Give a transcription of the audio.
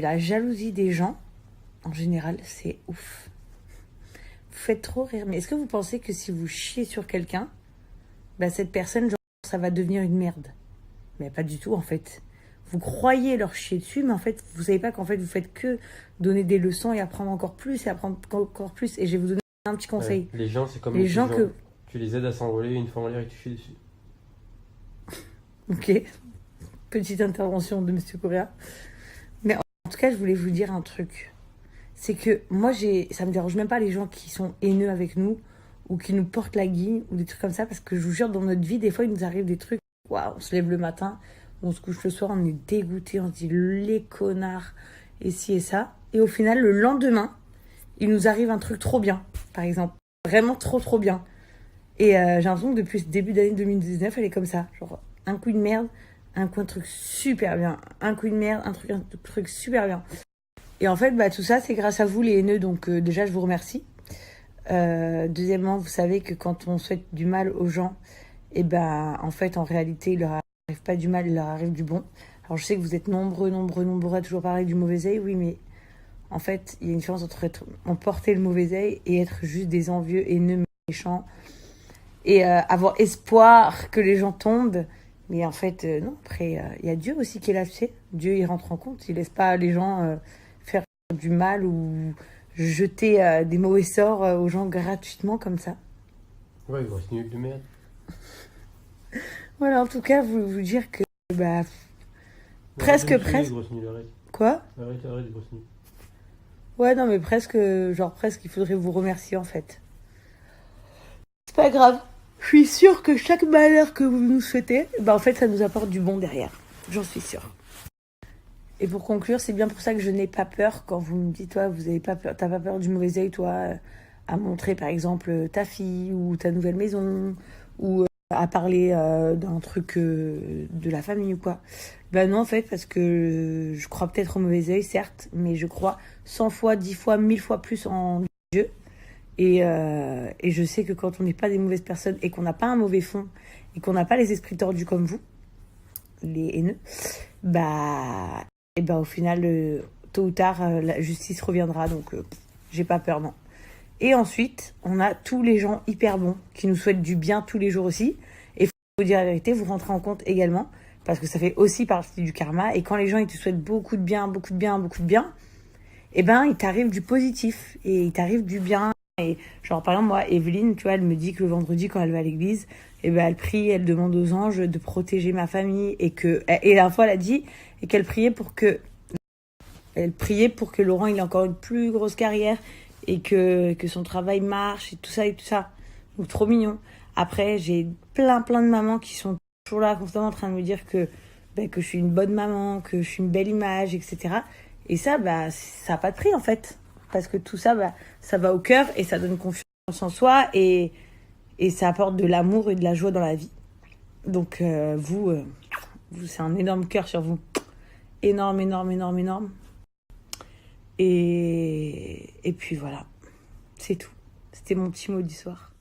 la jalousie des gens, en général, c'est ouf. Vous faites trop rire. Mais est-ce que vous pensez que si vous chiez sur quelqu'un, bah cette personne, genre, ça va devenir une merde? Mais pas du tout, en fait. Vous croyez leur chier dessus, mais en fait, vous savez pas qu'en fait, vous faites que donner des leçons et apprendre encore plus et apprendre encore plus. Et je vais vous donner un petit conseil. Les gens, c'est comme Les les gens pigeons. que... Tu les aides à s'envoler, une fois en l'air, et tu chies dessus. Ok, petite intervention de Monsieur Correa. Mais en tout cas, je voulais vous dire un truc. C'est que moi, ça me dérange même pas les gens qui sont haineux avec nous ou qui nous portent la guille ou des trucs comme ça, parce que je vous jure, dans notre vie, des fois, il nous arrive des trucs. Waouh, on se lève le matin, on se couche le soir, on est dégoûté, on se dit les connards et ci et ça. Et au final, le lendemain, il nous arrive un truc trop bien, par exemple. Vraiment trop, trop bien. Et j'ai l'impression que depuis ce début d'année 2019, elle est comme ça. Genre, un coup de merde, un coup un truc super bien. Un coup de merde, un truc super bien. Et en fait, bah, tout ça, c'est grâce à vous, les haineux. Donc, déjà, je vous remercie. Deuxièmement, vous savez que quand on souhaite du mal aux gens, et ben, en fait, en réalité, il leur arrive pas du mal, il leur arrive du bon. Alors, je sais que vous êtes nombreux à toujours parler du mauvais œil, oui, mais en fait, il y a une différence entre emporter le mauvais œil et être juste des envieux, haineux, méchants, et avoir espoir que les gens tombent. Mais en fait, non, après, il y a Dieu aussi qui est là, tu sais. Dieu, il rentre en compte, il laisse pas les gens faire du mal ou jeter des mauvais sorts aux gens gratuitement comme ça. Ouais, grosse nulle de merde. Voilà, en tout cas, vous dire que, bah, Arrête de me saouler, presque. grosse nulle, arrête. Quoi? Arrête, grosse nulle. Ouais, non, mais presque, genre presque, il faudrait vous remercier en fait. C'est pas grave. Je suis sûre que chaque malheur que vous nous souhaitez, bah en fait, ça nous apporte du bon derrière. J'en suis sûre. Et pour conclure, c'est bien pour ça que je n'ai pas peur quand vous me dites, toi, vous avez pas peur, t'as pas peur du mauvais œil, toi, à montrer par exemple ta fille ou ta nouvelle maison ou à parler d'un truc de la famille ou quoi. Ben non, en fait, parce que je crois peut-être au mauvais œil, certes, mais je crois 100 fois, 10 fois, 1000 fois plus en Dieu. Et je sais que quand on n'est pas des mauvaises personnes et qu'on n'a pas un mauvais fond et qu'on n'a pas les esprits tordus comme vous, les haineux, bah, et bah au final, tôt ou tard, la justice reviendra. Donc, j'ai pas peur, non. Et ensuite, on a tous les gens hyper bons qui nous souhaitent du bien tous les jours aussi. Et il faut vous dire la vérité, vous rentrez en compte également, parce que ça fait aussi partie du karma. Et quand les gens ils te souhaitent beaucoup de bien, beaucoup de bien, beaucoup de bien, eh ben, il t'arrive du positif et il t'arrive du bien. Et genre, par exemple, moi, Evelyne, tu vois, elle me dit que le vendredi, quand elle va à l'église, eh ben, elle prie, elle demande aux anges de protéger ma famille et la fois, elle a dit, et qu'elle priait elle priait pour que Laurent, il ait encore une plus grosse carrière et que son travail marche et tout ça et tout ça. Donc, trop mignon. Après, j'ai plein de mamans qui sont toujours là, constamment en train de me dire que je suis une bonne maman, que je suis une belle image, etc. Et ça, bah, ça n'a pas de prix, en fait. Parce que tout ça, bah, ça va au cœur et ça donne confiance en soi et ça apporte de l'amour et de la joie dans la vie. Donc, vous, c'est un énorme cœur sur vous. Énorme, énorme, énorme, énorme. Et puis voilà, c'est tout. C'était mon petit mot du soir.